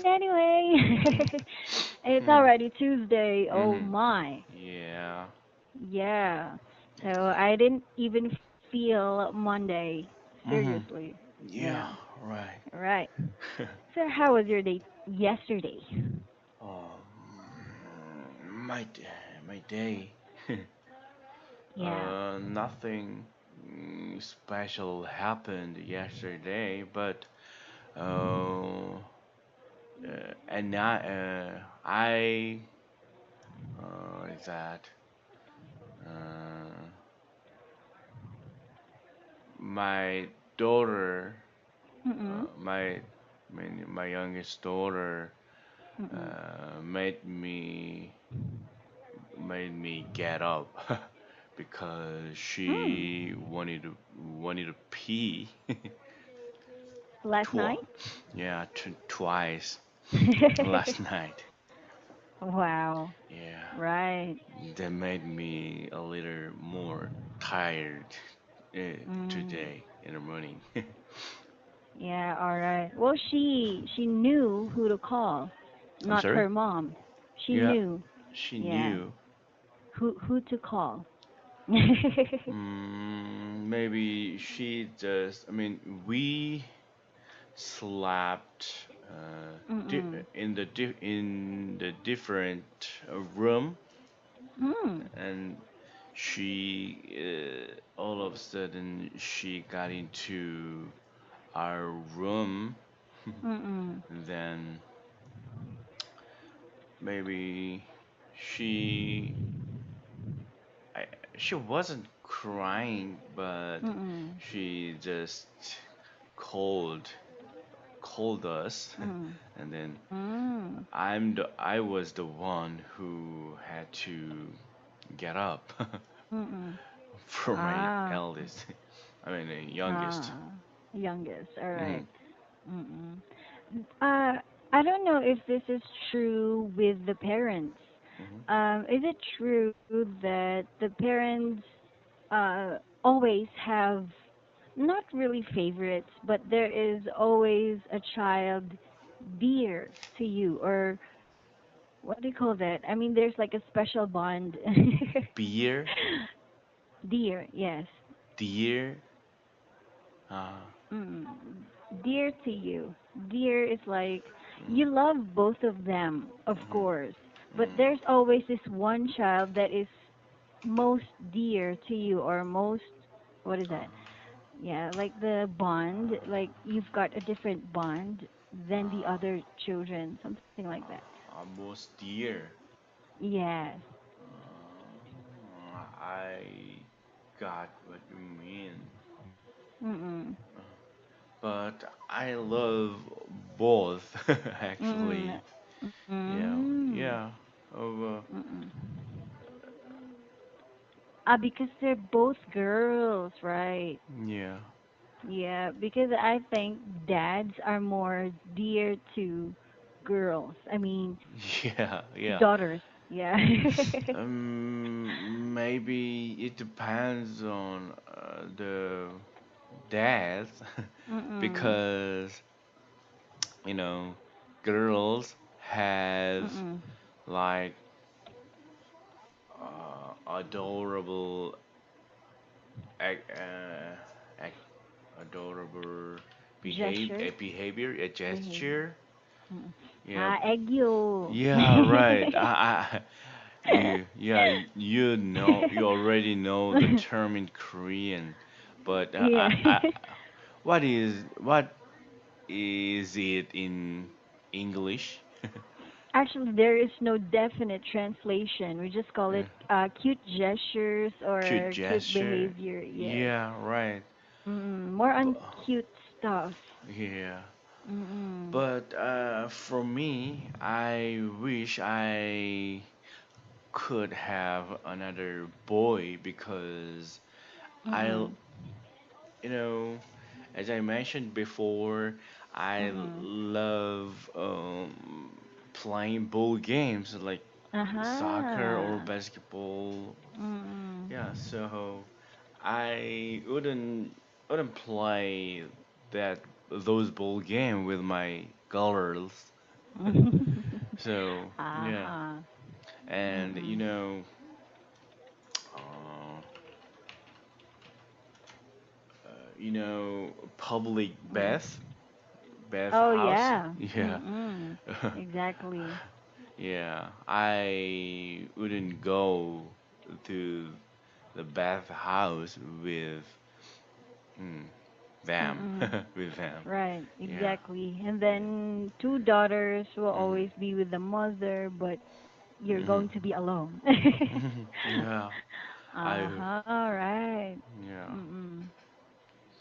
Anyway, it's Hmm. already Tuesday. Oh Hmm. my. Yeah. Yeah. So I didn't even feel Monday. Hmm. Seriously. Yeah. Yeah. Right. Right. So how was your day yesterday? My day. Yeah. Nothing special happened yesterday, but uh, and I is that uh, my daughter, Mm-mm. my youngest daughter, Mm-mm. made me get up because Mm. she wanted to pee Last tw- night? yeah twice last night. Wow. Yeah, Right. that made me a little more tired Mm. today in the morning. Yeah, all right. Well, she knew who to call, I'm not sorry. her mom. She Yeah, knew. she Yeah. knew. Who to call. Maybe she just. I mean, we slept Mm-mm. in the different room, Mm. and she all of a sudden she got into our room. Mm-mm. Then maybe she I, she wasn't crying, but Mm-mm. she just called called us, Mm. and then Mm. I was the one who had to get up Mm-mm. for my Ah. eldest. I mean, youngest. Ah. Youngest. All Hmm. right. Mm-mm. I don't know if this is true with the parents. Hmm. Is it true that the parents always have not really favorites, but there is always a child dear to you, or what do you call that? I mean, there's like a special bond. Beer, Dear, yes. dear. Uh, Mm, dear to you. Dear is like mm, you love both of them, of mhm, course, but mm. there's always this one child that is most dear to you, or most, what is that? Yeah, like the bond, like you've got a different bond than the Uh, other children, something like that. Almost dear. Yes. I got what you mean. Mm-mm. Uh, But I love both Mm-mm. actually. Yeah, Mm. yeah. Oh, Mm-mm. Ah, because they're both girls, right? yeah, Yeah, because I think dads are more dear to girls. I mean, yeah, yeah. daughters. Yeah. Maybe it depends on the dad, Mm-mm. because you know, girls have Mm-mm. like adorable, ac- uh, ac- adorable Gesture, behavior, a behavior. gesture. Mm-mm. Yeah, Ah, egg you. yeah, right. You already know the term in Korean, but Yeah. what is it in English? Actually, there is no definite translation. We just call Yeah. it cute gestures Cute or cute gesture. behavior. Yes. Yeah, right. More on But, cute stuff. yeah. Mm-mm. But for me, I wish I could have another boy because I, Mm-mm. you know, as I mentioned before, I Mm-mm. love playing ball games like soccer or Aha. basketball. Mm-mm. Yeah, so I wouldn't play that those ball game with my girls. So yeah, Uh-huh. and Mm-mm. uh, public Mm. bath Oh house. yeah. Yeah. Mm-mm. Exactly. Yeah, I wouldn't go to the bath house with mm, them, Mm-mm. with them. Right, Yeah, exactly. And yeah. then two daughters will Mhm, always be with the mother, but you're mhm, going to be alone. mhm. Yeah, I, Uh-huh, right. yeah. Mm-mm.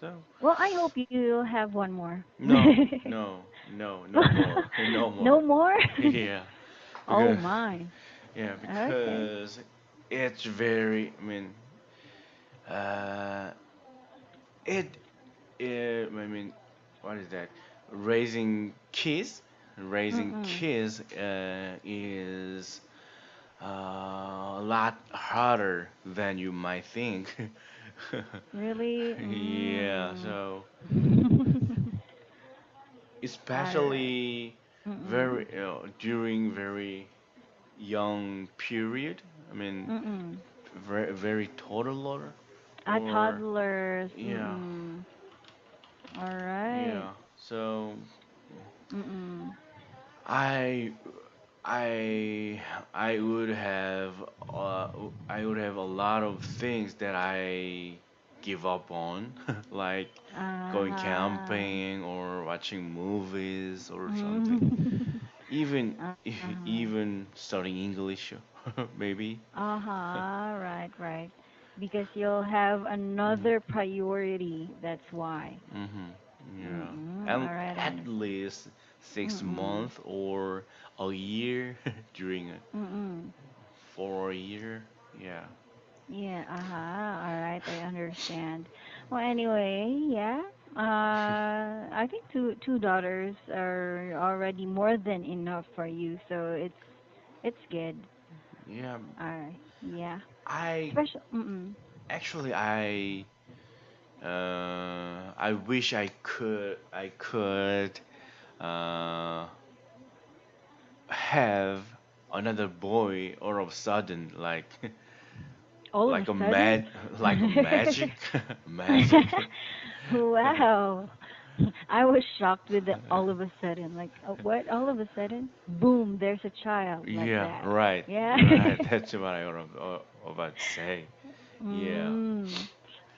So Well, I hope you'll have one more. no, no, no, no more, no No more. more? Yeah, Oh because my. yeah, Okay. because it's very. I mean, uh, it I mean, what is that? Raising kids, raising Mm-mm. kids is a lot harder than you might think. Really? Yeah, Mm. so All right. especially Mm-mm. very during very young period. I mean, Mm-mm. very toddler or Toddlers. yeah, Mm-mm. All right. yeah. So Mm-mm. I I I would have uh, I would have a lot of things that I give up on, like going Uh-huh. camping or watching movies or something. Mm. Even Uh-huh. even studying English, maybe. Uh-huh. Right, right. Because you'll have Mhm. another priority. That's why. Mhm. Yeah. Mm-mm. And All right, I at understand. least six Mm-mm. months or a year during Mm-mm. for a year. Yeah. Yeah, uh-huh. All right, I understand. Well, anyway, yeah. I think two daughters are already more than enough for you, so it's good. Yeah. All right. Yeah. I Special. Mm-mm. actually I wish I could uh have another boy all of a sudden like All of a like a sudden. like a magic magic. Wow. I was shocked with the all of a sudden. Like, what? All of a sudden? Boom, there's a child like Yeah, that. right, Yeah. right. That's what I was about to say. Yeah. Mm.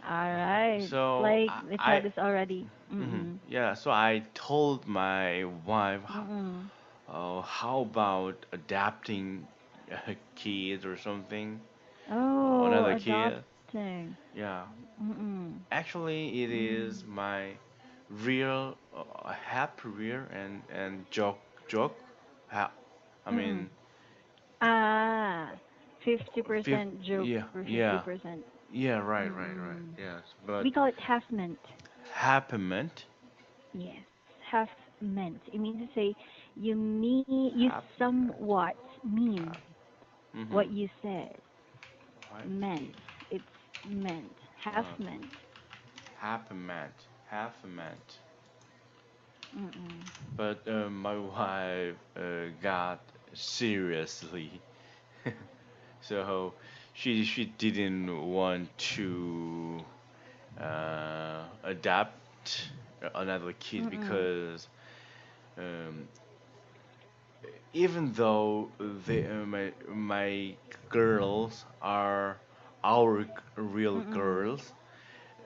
All right. It's So like the child is already. Mm-mm. yeah. So I told my wife, Mm-mm. how about adapting a kid or something, Oh, another kid? adopting. Yeah. Mm-mm. Actually, it is Mm. my real happy real and joke. Ha- I Mm-mm. mean, Ah, fifth. 50% joke Yeah, or yeah, 50%. yeah. Right. Mm-mm. Yes, but We call it half meant. happy meant Yes, half meant. It means to say you happy meant. somewhat mean Happy. what Mm-hmm. you said. Right. Meant. It's meant. Half Uh, meant. happy meant. Happy meant. Mm-mm. But my wife got seriously, so she didn't want to adopt another kid Mm-mm. because um, even though my girls are our real Mm-mm. girls,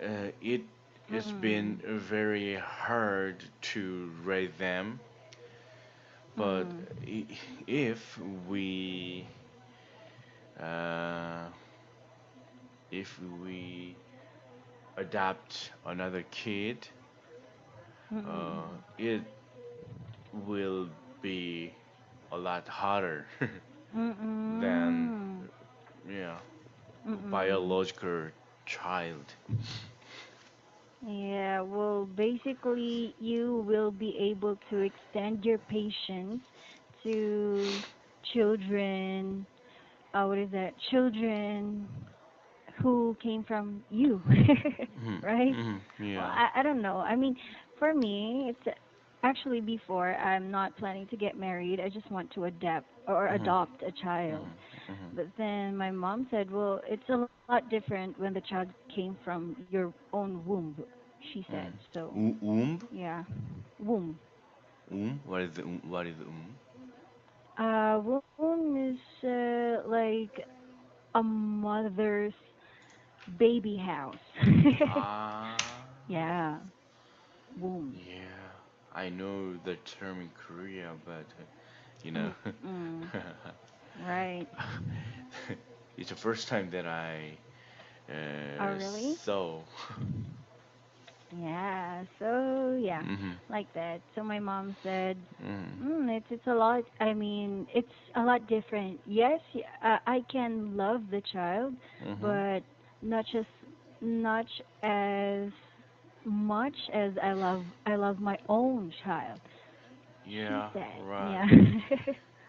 it it's been Mm-mm. very hard to raise them. But Mm. if we uh, if we adopt another kid, Mm-mm. it will be a lot harder than Mm-mm. yeah Mm-mm. biological child. Yeah, well, basically, you will be able to extend your patience to children. What is that? Children who came from you, Hmm right? hmm Well, Yeah. I don't know. I mean, for me, it's. Actually, before I'm not planning to get married. I just want to adapt or Mhm. adopt a child. Mhm. Mhm. But then my mom said, "Well, it's a lot different when the child came from your own womb." She said. Mhm. So, Womb? yeah, womb. What is the what is the Womb is like a mother's baby house. Ah. Yeah, womb. Yeah. I know the term in Korea, but you know, Mm-mm. Right. it's the first time that I Oh, really? saw. Yeah. So yeah, Mhm. like that. So my mom said, Mhm. it's a lot. I mean, it's a lot different. Yes, I can love the child, Mhm. but not just not as much as I love my own child. She Yeah, said, right. yeah.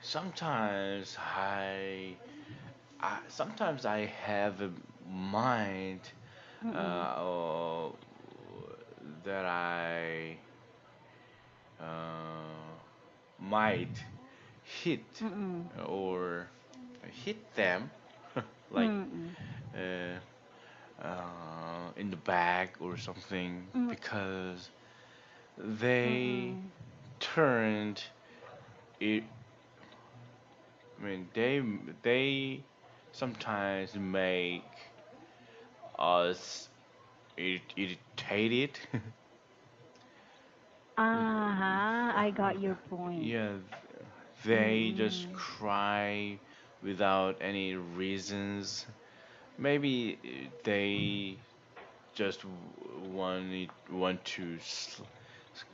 Sometimes sometimes I have a mind Mm-mm. uh, that I uh, might hit Mm-mm. or hit them like Mm-mm. uh, in the back or something Mm-mm. because they Mm-mm. turned it. I mean, they sometimes make us irritated. Uh-huh. I got your point. Yeah, they just Mm-mm. cry without any reasons. Maybe they just want to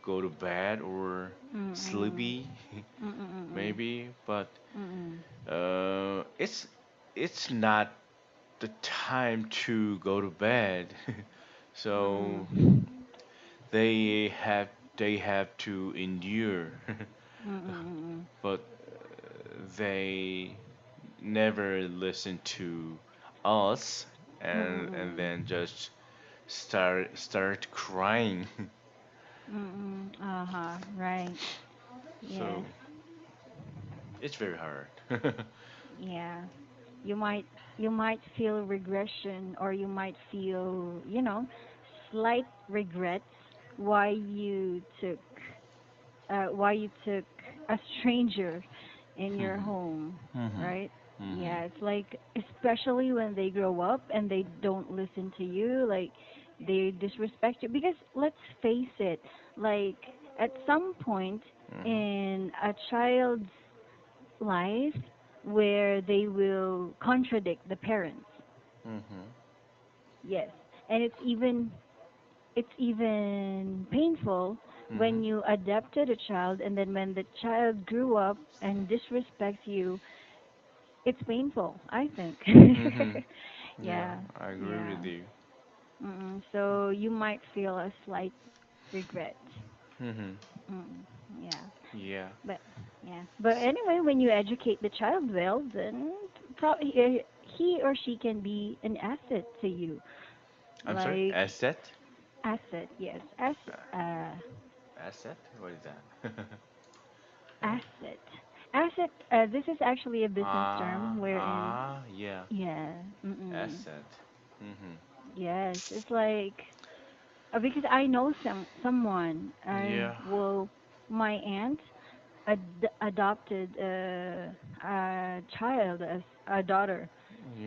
go to bed or Mm-mm. sleepy, Mm-mm. maybe. But Mm-mm. it's not the time to go to bed. So Mm-mm. they have to endure. Mm-mm. But they never listen to us and Mm-mm. then just start crying. Mm-mm. Uh-huh. Right. Yes. So it's very hard. Yeah. You might you might feel regression, or you might feel, slight regrets why you took a stranger in your Mhm. home, Mhm. right? Mhm. Yeah, it's like, especially when they grow up and they don't listen to you, like they disrespect you. Because let's face it, like at some point Mhm. in a child's life where they will contradict the parents. Mhm. Yes, and it's even painful when Mhm. you adopted a child, and then when the child grew up and disrespects you. It's painful, I think. Mhm. Yeah, Yeah, I agree yeah. with you. So you might feel a slight regret. Mhm. Mm, yeah, Yeah. but but anyway, when you educate the child well, then probably he or she can be an asset to you. I'm sorry. Like, Asset. asset, yes, Asset. What is that? asset, asset. This is actually a business term wherein, Yeah. yeah, Asset. Mhm. yes, it's like, because I know someone, Yeah. well, my aunt adopted a child as a daughter,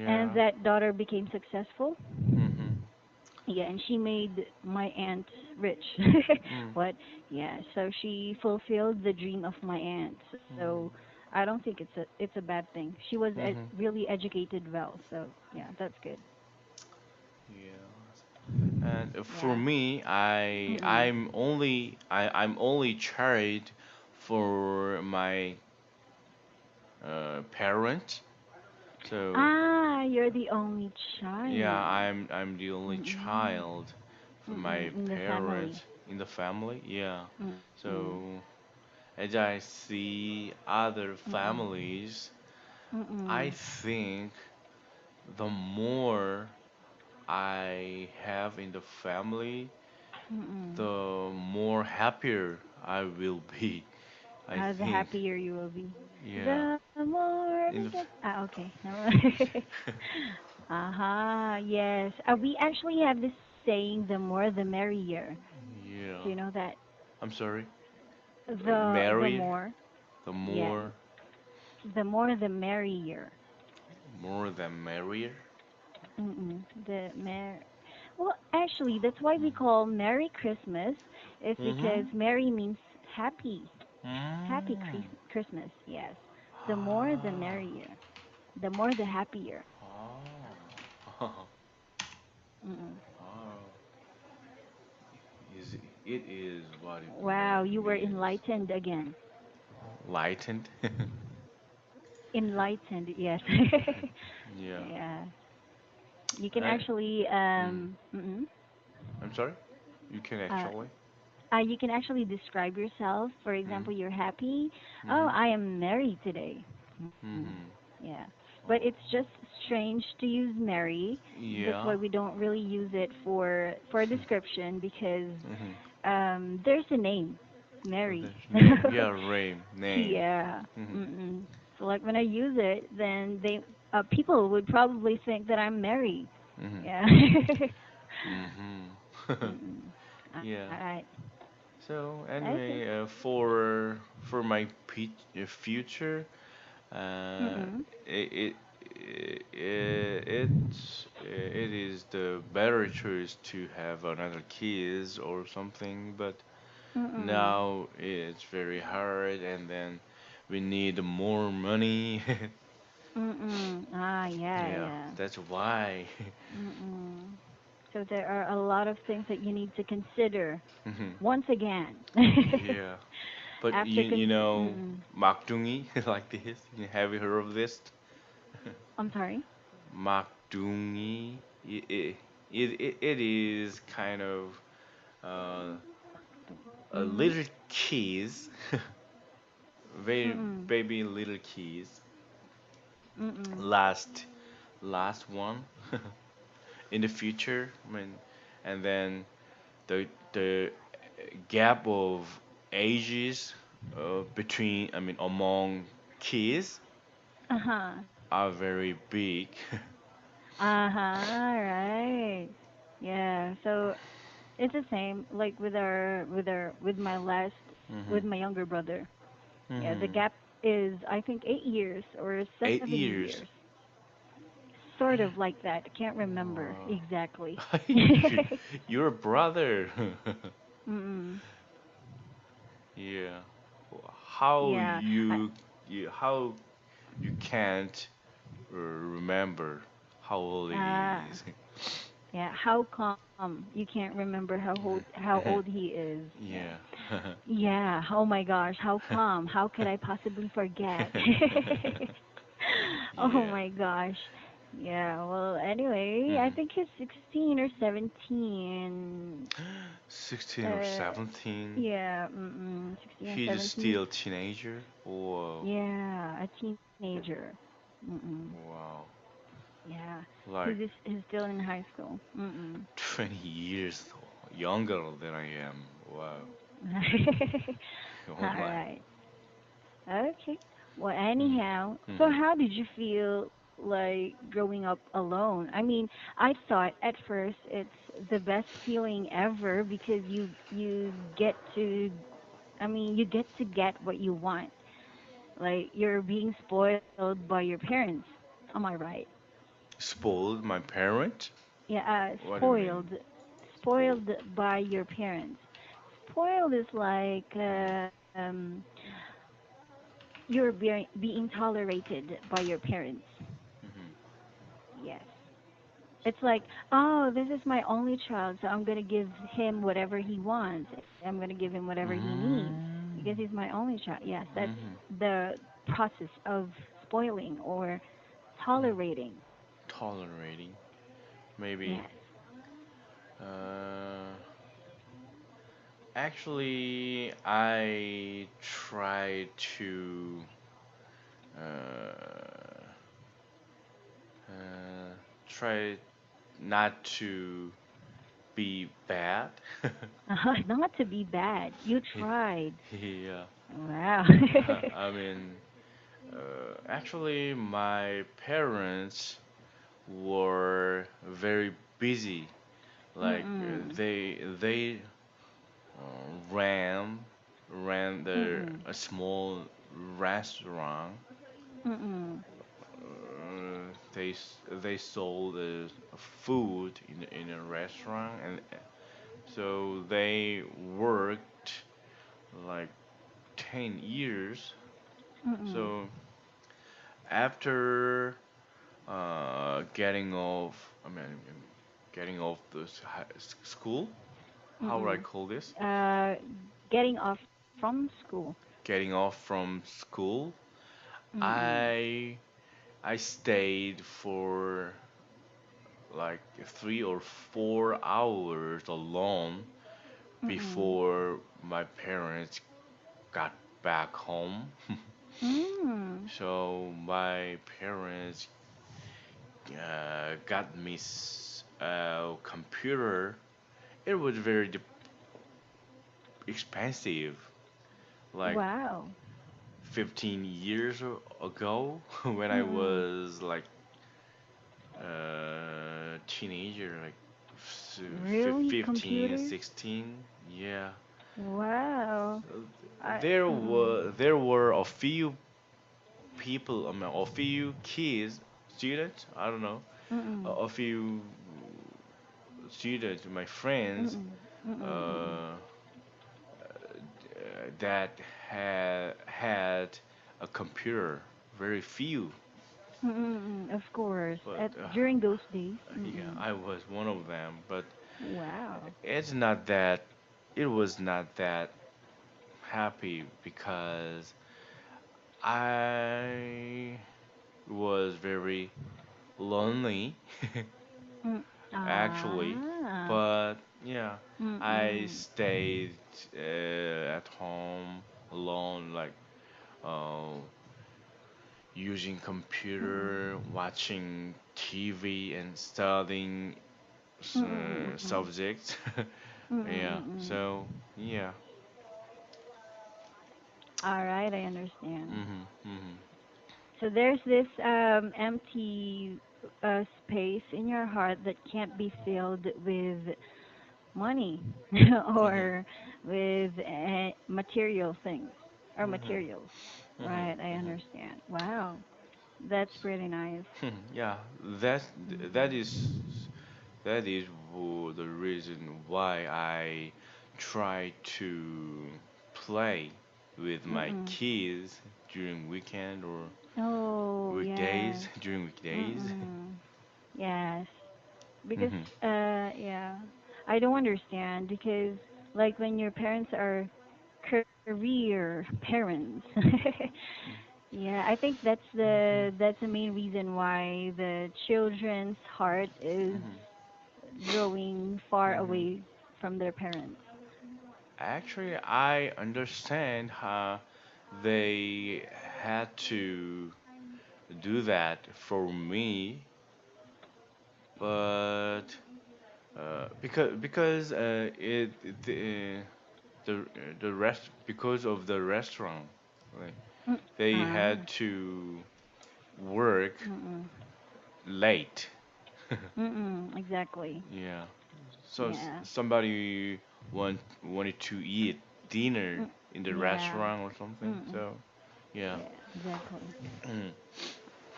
and Yeah. that daughter became successful. Mhm. Yeah, and she made my aunt rich. Mm. What? Yeah, so she fulfilled the dream of my aunt. So Mm. I don't think it's a bad thing. She was Mhm. really educated well. So yeah, that's good. Yeah. And for Yeah. me, Mm-mm. I'm only charged for my parent. So You're the only yeah, child. I'm the only Mm-mm. child for my Mm-mm. In the family. parents in the family. Yeah. Mm-mm. So as I see other Mm-mm. families, I Mm-mm. think the more I have in the family, Mm-mm. the more happier I will be. I The think. happier you will be. Yeah. The more we In the. get. Okay. Never mind. Yes. We actually have this saying, the more the merrier. Yeah. Do you know that? I'm sorry. The Married. more, The yeah, more. the more the merrier. More than merrier. Mm-mm. The mer. Well, actually, that's why we call Merry Christmas. Is because Mm-hmm. merry means happy. Happy Mm. Christmas. Yes. The more the Ah. merrier. The more the happier. Oh. Mm-mm. Oh. Is it is what it Wow, you were means. enlightened again. Lightened. Enlightened, yes. Yeah. Yeah. You can I, actually mm, I'm sorry. You can uh actually. you can actually describe yourself. For Mm. example, you're happy. Oh, Mhm. I am married today. Mm, Mhm. yeah. But it's Oh. just strange to use marry. That's why Yeah. we don't really use it for a description because Mhm. there's a name, Oh, Mary. there's name. Yeah, Ray name. Yeah. Mhm. Mm-mm. So like when I use it, then they people would probably think that I'm Mary. Mhm. Yeah. Mhm. Mm-mm. All Yeah. right. So Okay. anyway, for my future, uh, Mm-mm. it, it is the better choice to have another kids or something, but Mm-mm. now it's very hard, and then we need more money. Mm-mm. Yeah, Yeah, yeah. that's why. Mm-mm. So there are a lot of things that you need to consider Mhm. once again. Yeah, but After you know mm-mm. Makdungi like this. Have you heard of this? I'm sorry. Makdungi. It is kind of uh, a Mhm. little keys, very Mm-mm. baby little keys. Mm-mm. Last last one in the future. I mean, and then the gap of ages between I mean among kids Uh-huh. are very big. Uh-huh, right. Yeah. So it's the same like with my last Mhm. with my younger brother. Yeah, the Mhm. gap is I think 8 years or 7 years. 8 years. Sort of like that. I can't remember Wow. exactly. You're a brother. Mm-mm. Yeah. How Yeah. how you can't remember how old it Uh, is. yeah. How come you can't remember how old he is? Yeah. Yeah. Yeah. Oh my gosh. How come? How could I possibly forget? Oh Yeah. my gosh. Yeah. Well, anyway, I Mhm. think he's 16 or 17. 16 or Uh, 17. yeah. 16 or He's 17. He's still a teenager. Whoa. yeah, a teenager. Mm-mm. Wow. Yeah. Like He's still in high school. Mm-mm. 20 years younger than I am. Wow. Oh All my. right. Okay. Well, Mm. anyhow, so Mhm. how did you feel like growing up alone? I mean, I thought at first it's the best feeling ever because you get to I mean, you get to get what you want. Like you're being spoiled by your parents. Am I right? Spoiled my parent? Yeah, What do you mean? Spoiled? spoiled by your parents. Spoiled is like you're being tolerated by your parents. Mhm. Yes. It's like, oh, this is my only child, so I'm gonna give him whatever he wants. I'm gonna give him whatever he needs because Mm. he's my only child. Yes, that's Mhm. the process of spoiling or Mm. tolerating. Tolerating. Maybe. Yes. Uh. Actually, I try to uh, uh, try not to be bad. Not to be bad. You tried. Yeah. Wow. I mean, actually, my parents were very busy. Like Mm-mm. they ran their Mm-mm. a small restaurant. Mm-mm. They sold food in a restaurant, and so they worked like 10 years. Mm-mm. So after getting off, getting off the school. How would I Mm-mm. call this? Uh, Getting off from school. Getting off from school, Mm-mm. I I stayed for like 3 or 4 hours alone Mm-mm. before my parents got back home. Mm. So my parents got me a computer. It was very expensive, like Wow. 15 years ago when I Mm-mm. was like teenager, like Really? 15, Computers? 16. Yeah. Wow. So I mm-mm. there were a few people, a few kids, students, I don't know, Mm-mm. a few students, my friends, Mm-mm. Mm-mm. Mm-mm. uh, that had a computer. Very few, Mm-mm. Of course. but At during those days. yeah, Mm-mm. I was one of them. But Wow. it's not that. It was not that happy because I was very lonely Mm. actually. Ah. But yeah, I Mm-mm. stayed at home alone, like uh, using computer, Mm-mm. watching TV, and studying Mm-mm. Mm-mm. subjects. Yeah. Mm-mm. So yeah. All right, I understand. Mhm. Mhm. So there's this empty space in your heart that can't be filled with money Mhm. or with material things or Mhm. materials. Mhm. Right, I Mhm. understand. Wow, that's pretty nice. Yeah. That's that Mm. is that is the reason why I try to play with my Mm-mm. kids during weekend or Oh, weekdays. yes. During weekdays. Mm-mm. Yes. Because Mhm. yeah, I don't understand because like when your parents are career parents. Yeah, I think Mhm. that's the main reason why the children's heart is Mhm. growing far Mhm. away from their parents. Actually, I understand how they had to do that for me, but because the rest because of the restaurant, like Mm. they Ah. had to work Mm-mm. late. Mm-mm. Exactly. Yeah. So Yeah. somebody wanted to eat dinner Mm. in the Yeah. restaurant or something. Mm-mm. So yeah. Yeah. Exactly. Mhm.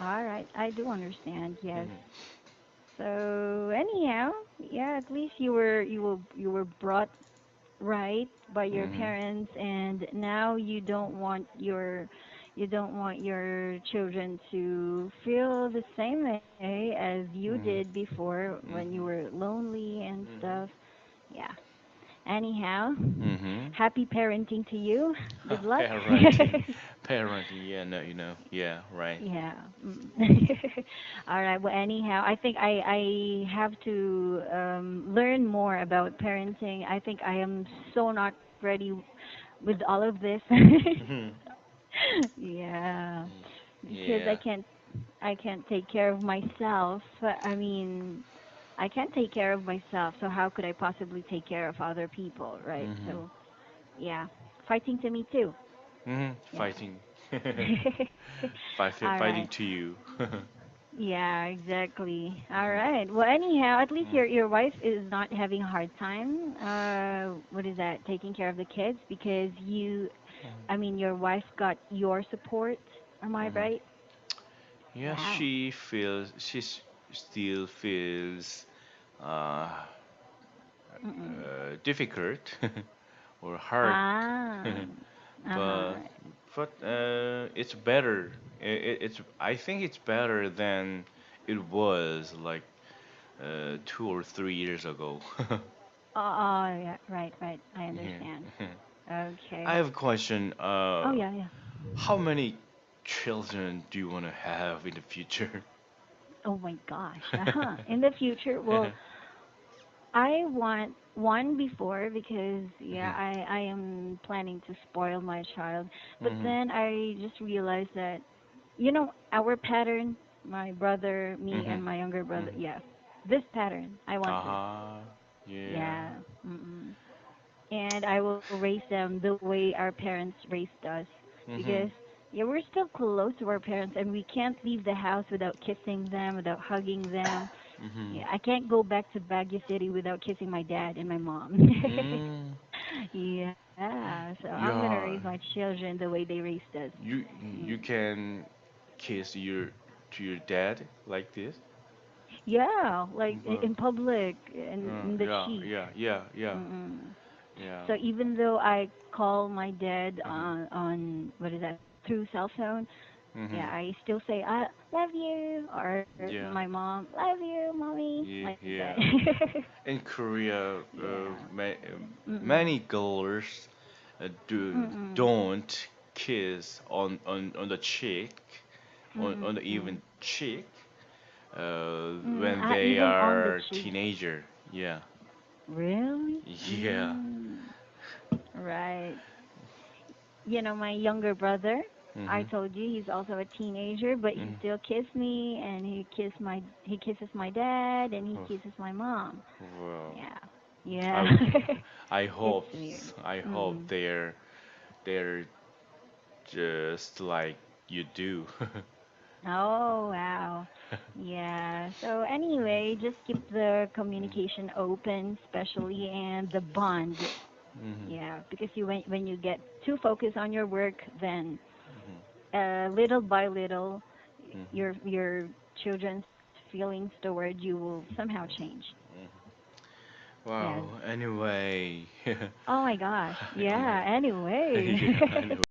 All right. I do understand. Yes. Mhm. So anyhow, yeah, at least you were brought right by your Mhm. parents, and now you don't want your children to feel the same way as you did Mhm. before when you Mhm. were lonely and stuff. Mhm. Yeah. Anyhow, Mhm. happy parenting to you. Good luck. Parenting, parenting. Yeah, no, yeah, right. Yeah. Mm. All right. Well, anyhow, I think I have to learn more about parenting. I think I am so not ready with all of this. Mhm. Yeah, because Yeah. I can't take care of myself. I mean, I can't take care of myself, so how could I possibly take care of other people, right? Mhm. So, yeah, fighting to me too. Mhm. Yeah. Fighting. All Fighting right. to you. Yeah, exactly. All Mhm. right. Well, anyhow, at least Mhm. your wife is not having a hard time. What is that? Taking care of the kids because I mean, your wife got your support. Am I Mhm. right? Yeah, Wow. still feels uh, Mm-mm. difficult or hard, Ah. but Uh-huh. it's better. It's I think it's better than it was like 2 or 3 years ago. Oh, yeah. Right, right. I Yeah. understand. I Okay. have a question. Oh, yeah, yeah. How many children do you want to have in the future? Oh my gosh. Uh-huh. In the future, well, I want one before because yeah, Mhm. I am planning to spoil my child. But Mhm. then I just realized that our pattern, my brother, me Mhm. and my younger brother, Mhm. yeah. This pattern. I want this. Uh-huh. Yeah. Yeah. Mm-mm. And I will raise them the way our parents raised us because Mhm. yeah, we're still close to our parents and we can't leave the house without kissing them, without hugging them. Mhm. Yeah, I can't go back to Baguio City without kissing my dad and my mom. Mm. Yeah, so I'm gonna raise my Yeah. children the way they raised us. You Mm. can kiss your dad like this? Yeah, like But in public, in the yeah, cheeks. yeah, yeah, yeah, Mm-mm. yeah. So even though I call my dad Mhm. on what is that through cell phone, yeah, Mhm. I still say I love you or my Yeah. mom love you, mommy, Yeah, like that. yeah. In Korea, Yeah. many Mm-mm. girls Mm-mm. don't kiss on the cheek, on the Mm-mm. even cheek, when they Even on the are cheek. teenager. Yeah, Really? yeah. Right. My younger brother, I Mhm. told you he's also a teenager, but he Mhm. still kissed me and he kisses my dad and he Oh, kisses my mom. well, Yeah. I Yeah. w- I It's hope weird. I hope Mm. they're just like you do. Oh, wow. Yeah. So anyway, just keep the Mhm. communication open, especially and the bond. Mhm. Yeah, because when you get too focused on your work, then Mhm. little by little, Mhm. your children's feelings toward you will somehow change. Mhm. Yes. Wow. Anyway. Oh my gosh. Yeah. Yeah. Anyway. Yeah. Anyway.